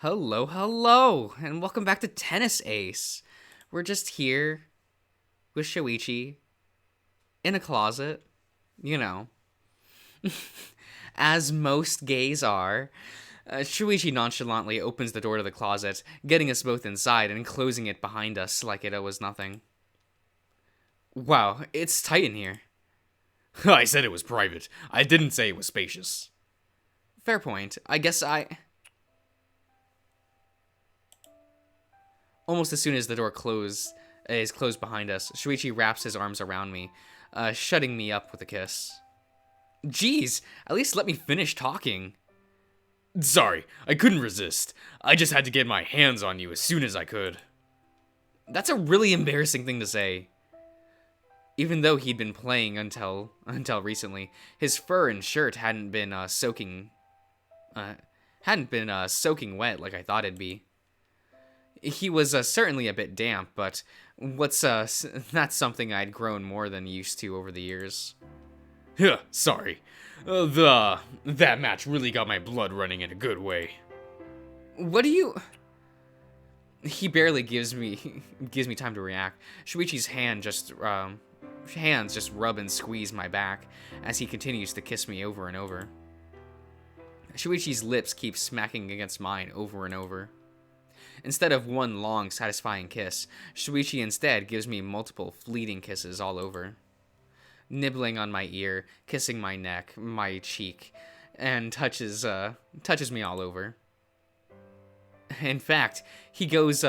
Hello, hello, and welcome back to Tennis Ace. We're just here with Shoichi in a closet, you know, as most gays are. Shuichi nonchalantly opens the door to the closet, getting us both inside and closing it behind us like it was nothing. Wow, it's tight in here. I said it was private. I didn't say it was spacious. Fair point. I guess I. Almost as soon as the door is closed behind us, Shuichi wraps his arms around me, shutting me up with a kiss. Jeez, at least let me finish talking. Sorry, I couldn't resist. I just had to get my hands on you as soon as I could. That's a really embarrassing thing to say. Even though he'd been playing until recently, his fur and shirt soaking wet like I thought it'd be. He was certainly a bit damp, but that's something I'd grown more than used to over the years. Sorry. That match really got my blood running in a good way. What do you? He barely gives me time to react. Shuichi's hands just rub and squeeze my back as he continues to kiss me over and over. Shuichi's lips keep smacking against mine over and over. Instead of one long, satisfying kiss, Shuichi instead gives me multiple fleeting kisses all over. Nibbling on my ear, kissing my neck, my cheek, and touches me all over. In fact, he goes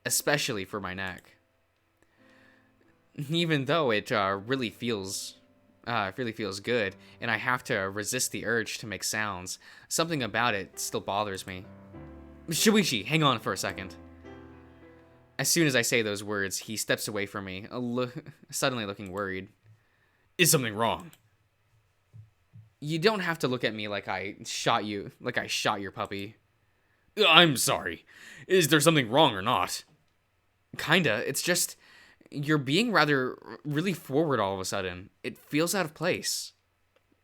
especially for my neck. Even though it really feels good, and I have to resist the urge to make sounds, something about it still bothers me. Shuichi, hang on for a second. As soon as I say those words, he steps away from me, suddenly looking worried. Is something wrong? You don't have to look at me like I shot your puppy. I'm sorry. Is there something wrong or not? Kinda. It's just, you're being really forward all of a sudden. It feels out of place.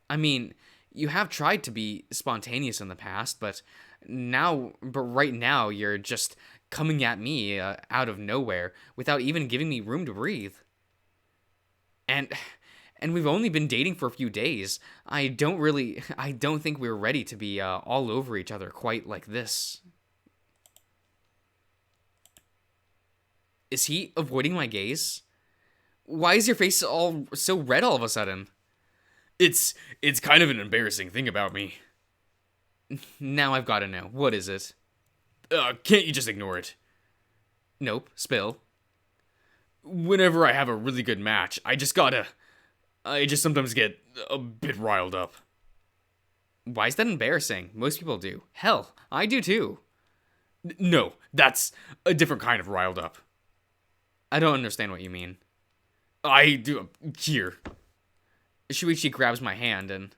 I mean, you have tried to be spontaneous in the past, but right now you're just coming at me out of nowhere without even giving me room to breathe. And we've only been dating for a few days. I don't think we're ready to be all over each other quite like this. Is he avoiding my gaze? Why is your face all so red all of a sudden? It's kind of an embarrassing thing about me. Now I've got to know. What is it? Can't you just ignore it? Nope. Spill. Whenever I have a really good match, I just sometimes get a bit riled up. Why is that embarrassing? Most people do. Hell, I do too. No, that's a different kind of riled up. I don't understand what you mean. I do. Here. Shuichi grabs my hand and...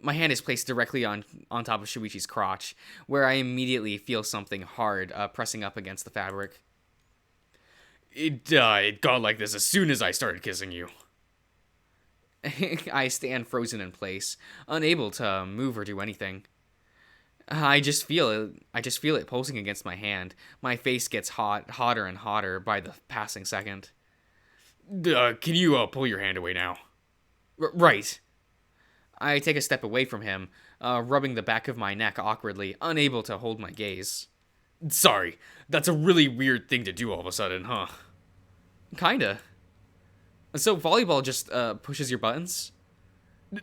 My hand is placed directly on top of Shuichi's crotch, where I immediately feel something hard pressing up against the fabric. It got like this as soon as I started kissing you. I stand frozen in place, unable to move or do anything. I just feel it pulsing against my hand. My face gets hotter and hotter by the passing second. Can you pull your hand away now? Right. I take a step away from him, rubbing the back of my neck awkwardly, unable to hold my gaze. Sorry, that's a really weird thing to do all of a sudden, huh? Kinda. So volleyball just pushes your buttons?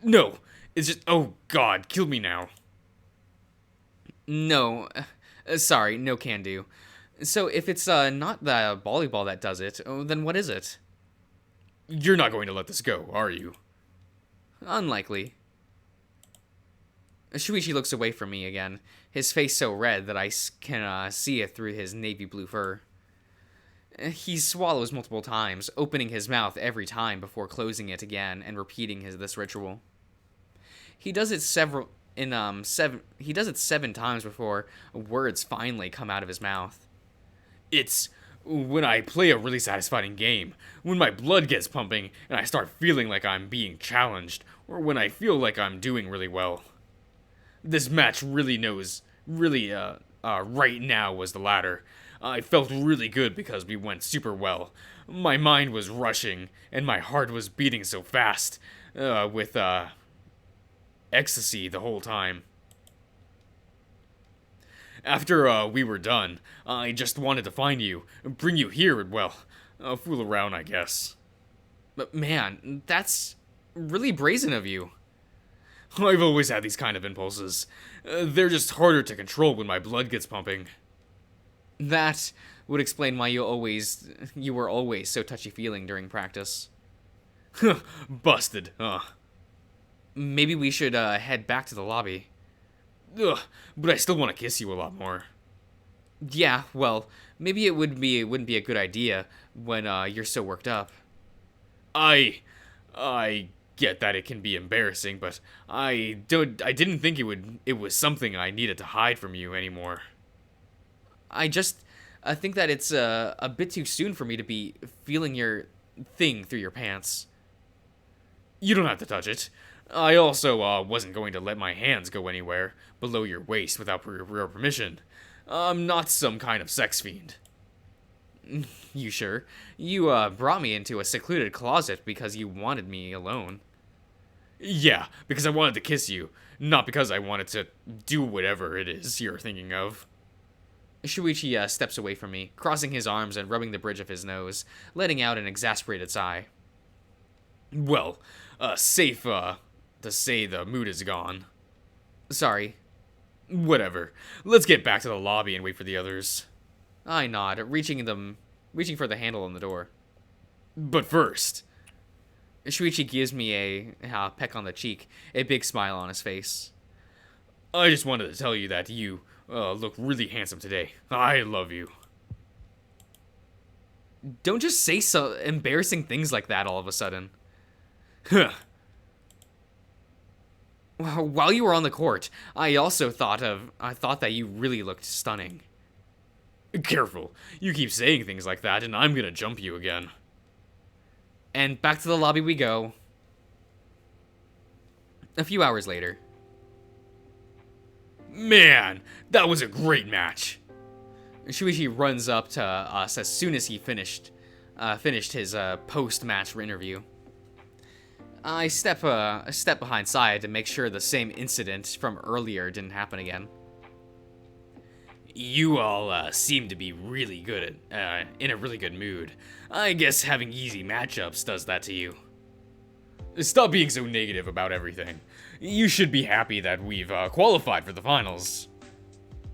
No, it's just, oh god, kill me now. No, sorry, no can do. So if it's not the volleyball that does it, then what is it? You're not going to let this go, are you? Unlikely. Shuichi looks away from me again, his face so red that I can see it through his navy blue fur. He swallows multiple times, opening his mouth every time before closing it again and repeating this ritual. He does it he does it 7 times before words finally come out of his mouth. It's when I play a really satisfying game, when my blood gets pumping and I start feeling like I'm being challenged, or when I feel like I'm doing really well. This match right now was the latter. I felt really good because we went super well. My mind was rushing, and my heart was beating so fast, with ecstasy the whole time. After we were done, I just wanted to find you, bring you here, and well, fool around, I guess. But man, that's really brazen of you. I've always had these kind of impulses. They're just harder to control when my blood gets pumping. That would explain why you were always so touchy-feeling during practice. Busted, huh? Maybe we should head back to the lobby. Ugh, but I still want to kiss you a lot more. Yeah, well, maybe it wouldn't be a good idea when you're so worked up. I get that it can be embarrassing, but I didn't think it was something I needed to hide from you anymore. I think that it's a bit too soon for me to be feeling your thing through your pants. You don't have to touch it. I also wasn't going to let my hands go anywhere below your waist without your permission. I'm not some kind of sex fiend. You sure? You brought me into a secluded closet because you wanted me alone. Yeah, because I wanted to kiss you, not because I wanted to do whatever it is you're thinking of. Shuichi steps away from me, crossing his arms and rubbing the bridge of his nose, letting out an exasperated sigh. Well, safe to say the mood is gone. Sorry. Whatever. Let's get back to the lobby and wait for the others. I nod, reaching for the handle on the door. But first... Shuichi gives me a peck on the cheek, a big smile on his face. I just wanted to tell you that you look really handsome today. I love you. Don't just say so embarrassing things like that all of a sudden. Huh. While you were on the court, I thought that you really looked stunning. Careful. You keep saying things like that, and I'm gonna jump you again. And back to the lobby we go. A few hours later. Man, that was a great match. Shuichi runs up to us as soon as he finished his post-match interview. I step behind Saya to make sure the same incident from earlier didn't happen again. You all seem to be really good in a really good mood. I guess having easy matchups does that to you. Stop being so negative about everything. You should be happy that we've qualified for the finals.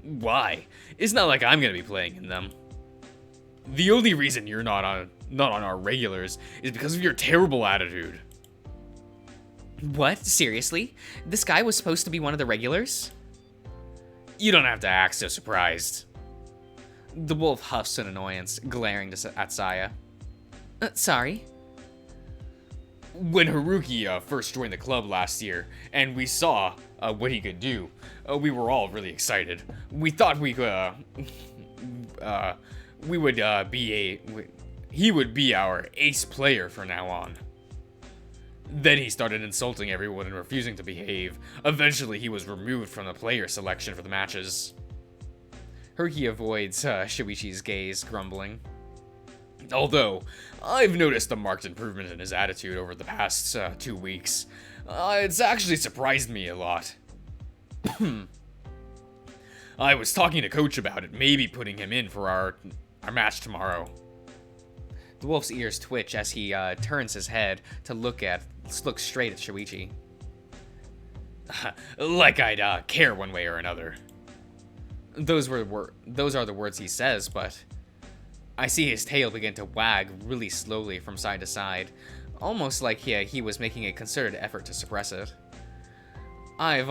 Why? It's not like I'm gonna be playing in them. The only reason you're not on our regulars is because of your terrible attitude. What? Seriously? This guy was supposed to be one of the regulars? You don't have to act so surprised. The wolf huffs in annoyance, glaring at Saya. Sorry? When Haruki first joined the club last year, and we saw what he could do, we were all really excited. We thought he would be our ace player from now on. Then he started insulting everyone and refusing to behave. Eventually, he was removed from the player selection for the matches. Haruki avoids Shuichi's gaze, grumbling. Although, I've noticed a marked improvement in his attitude over the past 2 weeks. It's actually surprised me a lot. I was talking to Coach about it, maybe putting him in for our match tomorrow. The wolf's ears twitch as he turns his head to look straight at Shuichi. Like I'd care one way or another. Those are the words he says, but I see his tail begin to wag really slowly from side to side, almost like he was making a concerted effort to suppress it. I've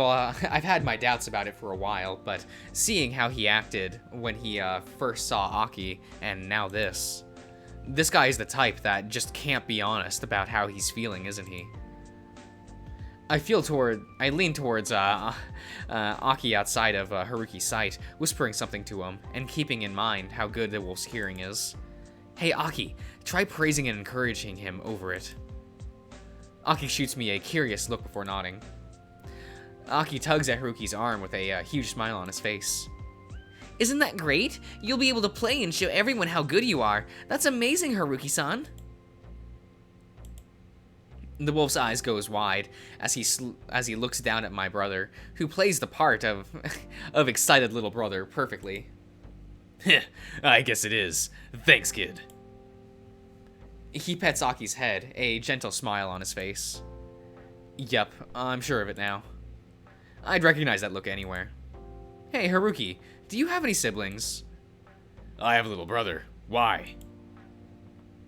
had my doubts about it for a while, but seeing how he acted when he first saw Aki and now this guy is the type that just can't be honest about how he's feeling, isn't he? I lean towards Aki outside of Haruki's sight, whispering something to him, and keeping in mind how good the wolf's hearing is. Hey Aki, try praising and encouraging him over it. Aki shoots me a curious look before nodding. Aki tugs at Haruki's arm with a huge smile on his face. Isn't that great? You'll be able to play and show everyone how good you are. That's amazing, Haruki-san. The wolf's eyes goes wide as he looks down at my brother, who plays the part of of excited little brother perfectly. I guess it is. Thanks, kid. He pets Aki's head, a gentle smile on his face. Yep, I'm sure of it now. I'd recognize that look anywhere. Hey, Haruki, do you have any siblings? I have a little brother. Why?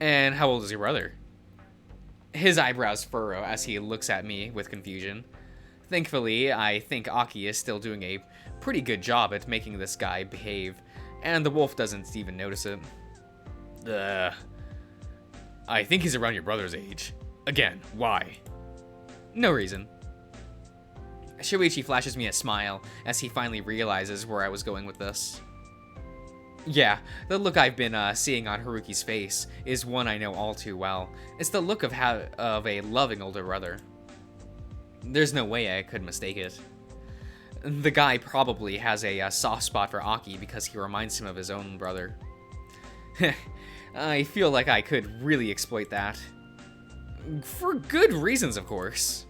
And how old is your brother? His eyebrows furrow as he looks at me with confusion. Thankfully, I think Aki is still doing a pretty good job at making this guy behave, and the wolf doesn't even notice it. I think he's around your brother's age. Again, why? No reason. Shuichi flashes me a smile as he finally realizes where I was going with this. Yeah, the look I've been seeing on Haruki's face is one I know all too well. It's the look of a loving older brother. There's no way I could mistake it. The guy probably has a soft spot for Aki because he reminds him of his own brother. I feel like I could really exploit that. For good reasons, of course.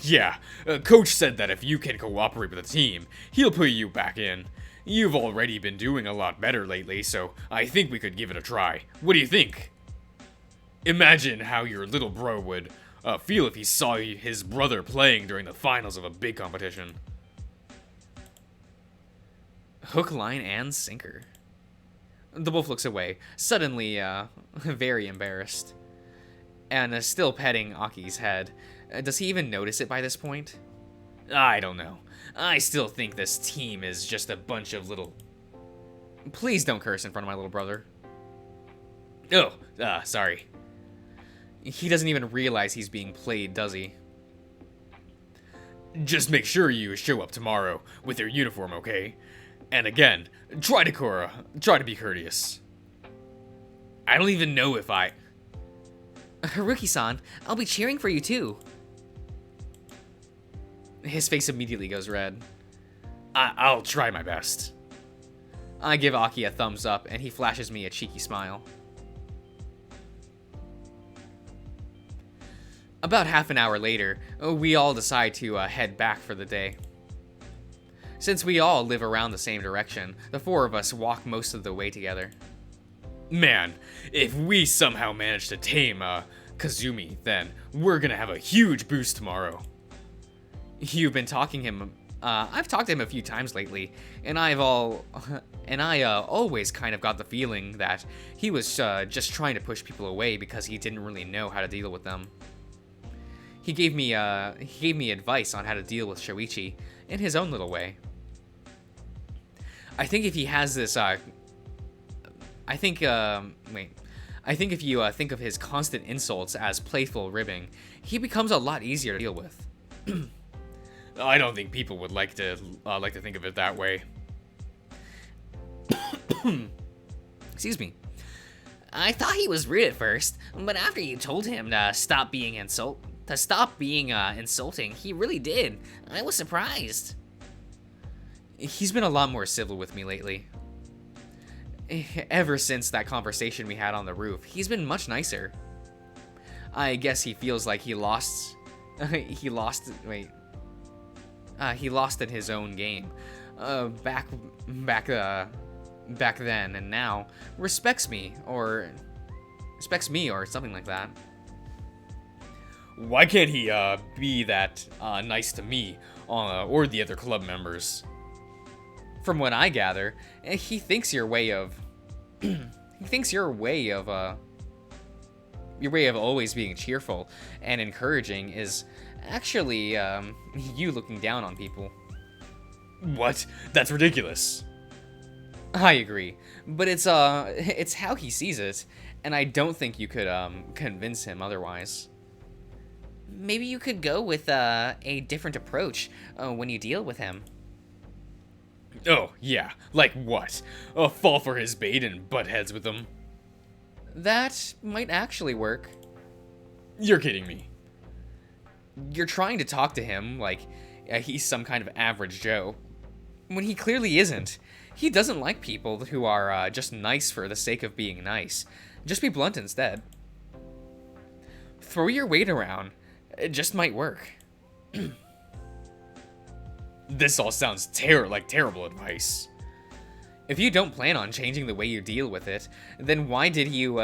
Yeah, Coach said that if you can cooperate with the team, he'll put you back in. You've already been doing a lot better lately, so I think we could give it a try. What do you think? Imagine how your little bro would feel if he saw his brother playing during the finals of a big competition. Hook, line, and sinker. The wolf looks away, suddenly very embarrassed. And still petting Aki's head. Does he even notice it by this point? I don't know. I still think this team is just a bunch of little... Please don't curse in front of my little brother. Oh, sorry. He doesn't even realize he's being played, does he? Just make sure you show up tomorrow with your uniform, okay? And again, try to be courteous. I don't even know if I... Haruki-san, I'll be cheering for you too. His face immediately goes red. I'll try my best. I give Aki a thumbs up, and he flashes me a cheeky smile. About half an hour later, we all decide to head back for the day. Since we all live around the same direction, the four of us walk most of the way together. Man, if we somehow manage to tame Kazumi, then we're gonna have a huge boost tomorrow. You've been talking him. I've talked to him a few times lately, and I always kind of got the feeling that he was just trying to push people away because he didn't really know how to deal with them. He gave me advice on how to deal with Shoichi in his own little way. I think if he has this, I think if you think of his constant insults as playful ribbing, he becomes a lot easier to deal with. I don't think people would like to think of it that way. Excuse me. I thought he was rude at first, but after you told him to stop being insulting, he really did. I was surprised. He's been a lot more civil with me lately. Ever since that conversation we had on the roof, he's been much nicer. I guess he feels like he lost in his own game. Back then, and now respects me or something like that. Why can't he be that nice to me or the other club members? From what I gather, he thinks your way of always being cheerful and encouraging is actually you looking down on people. What? That's ridiculous. I agree, but it's how he sees it, and I don't think you could convince him otherwise. Maybe you could go with a different approach when you deal with him. Oh, yeah. Like what? Fall for his bait and butt heads with him? That might actually work. You're kidding me. You're trying to talk to him like he's some kind of average Joe. When he clearly isn't. He doesn't like people who are just nice for the sake of being nice. Just be blunt instead. Throw your weight around. It just might work. This all sounds like terrible advice. If you don't plan on changing the way you deal with it, then why did you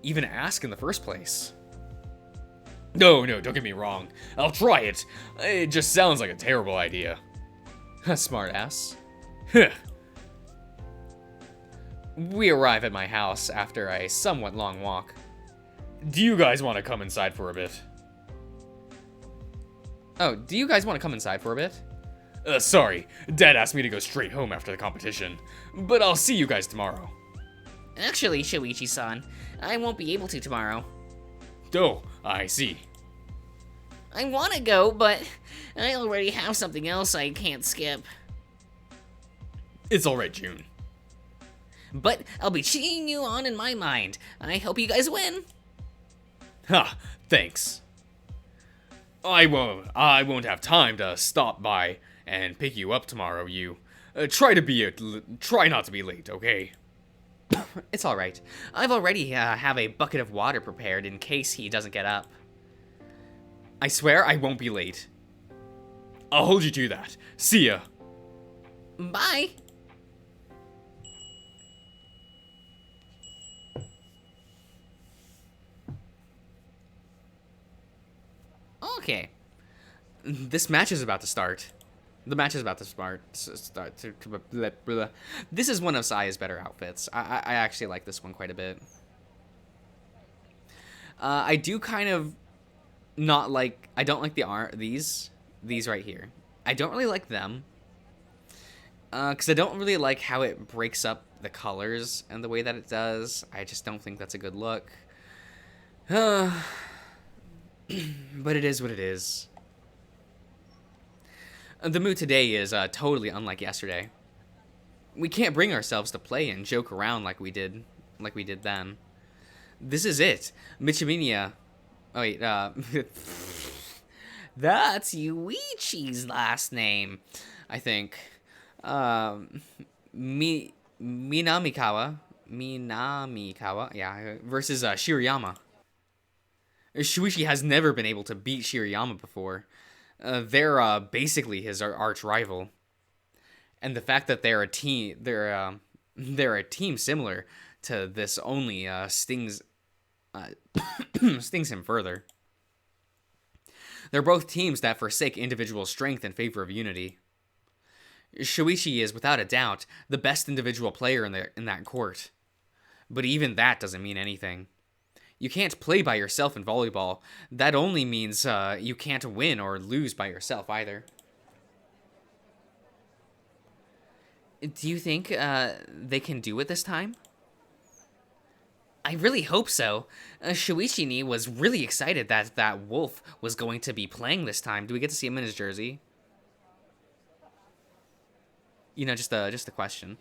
even ask in the first place? No, don't get me wrong. I'll try it. It just sounds like a terrible idea. Smart ass. Huh. We arrive at my house after a somewhat long walk. Do you guys want to come inside for a bit? Oh, do you guys want to come inside for a bit? Sorry, Dad asked me to go straight home after the competition, but I'll see you guys tomorrow. Actually, Shuichi-san, I won't be able to tomorrow. Oh, I see. I want to go, but I already have something else I can't skip. It's alright, June. But I'll be cheering you on in my mind. I hope you guys win. Ha, thanks. I won't have time to stop by and pick you up tomorrow. You try not to be late, okay? It's all right. I've already have a bucket of water prepared in case he doesn't get up. I swear I won't be late. I'll hold you to that. See ya. Bye. Okay. This match is about to start. The match is about to start. This is one of Saya's better outfits. I actually like this one quite a bit. I do kind of not like. I don't like these right here. I don't really like them. Because I don't really like how it breaks up the colors and the way that it does. I just don't think that's a good look. But it is what it is. The mood today is totally unlike yesterday. We can't bring ourselves to play and joke around like we did then. This is it. Michimiya. Oh wait, That's Yuichi's last name. I think. Minamikawa, yeah, versus Shirayama. Shuichi has never been able to beat Shirayama before. They're basically his arch rival, and the fact that they're a team similar to this only stings him further. They're both teams that forsake individual strength in favor of unity. Shuichi is without a doubt the best individual player in that court, but even that doesn't mean anything. You can't play by yourself in volleyball. That only means you can't win or lose by yourself either. Do you think they can do it this time? I really hope so. Shuichi was really excited that Wolf was going to be playing this time. Do we get to see him in his jersey? You know, just a question.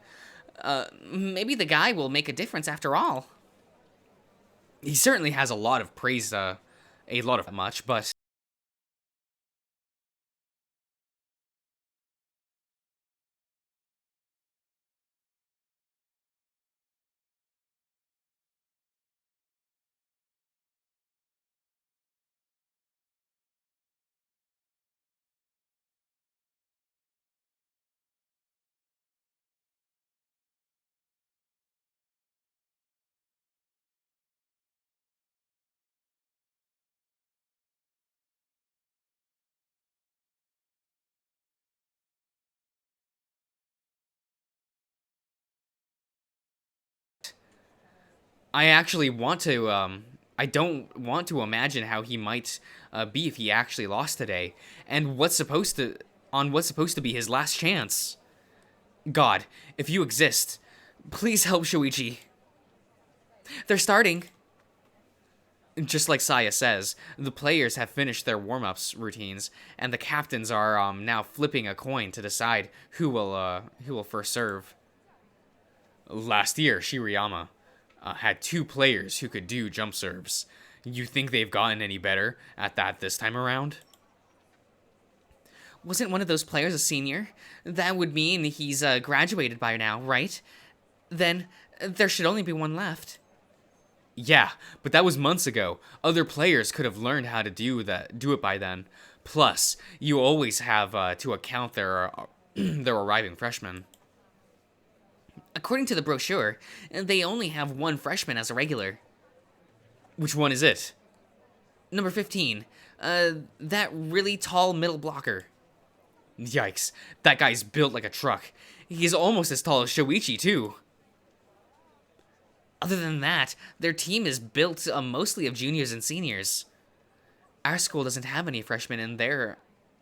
Maybe the guy will make a difference after all. He certainly has a lot of praise, but I actually want to, I don't want to imagine how he might be if he actually lost today, and what's supposed to be his last chance. God, if you exist, please help Shuichi. They're starting. Just like Saya says, the players have finished their warm-ups routines, and the captains are now flipping a coin to decide who will first serve. Last year, Shirayama had two players who could do jump serves. You think they've gotten any better at that this time around? Wasn't one of those players a senior? That would mean he's graduated by now, right? Then there should only be one left. Yeah, but that was months ago. Other players could have learned how to do it by then. Plus, you always have to account their arriving freshmen. According to the brochure, they only have one freshman as a regular. Which one is it? Number 15. That really tall middle blocker. Yikes, that guy's built like a truck. He's almost as tall as Shoichi, too. Other than that, their team is built mostly of juniors and seniors. Our school doesn't have any freshmen in their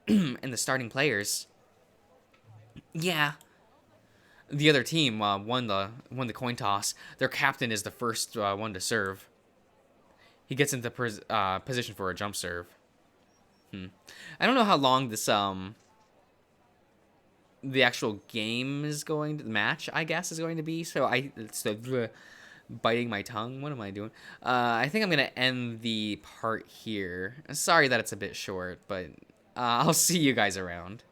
in the starting players. Yeah. The other team won the coin toss. Their captain is the first one to serve. He gets into position for a jump serve. I don't know how long this the actual game is going to, the match I guess is going to be. So biting my tongue. What am I doing? I think I'm gonna end the part here. Sorry that it's a bit short, but I'll see you guys around.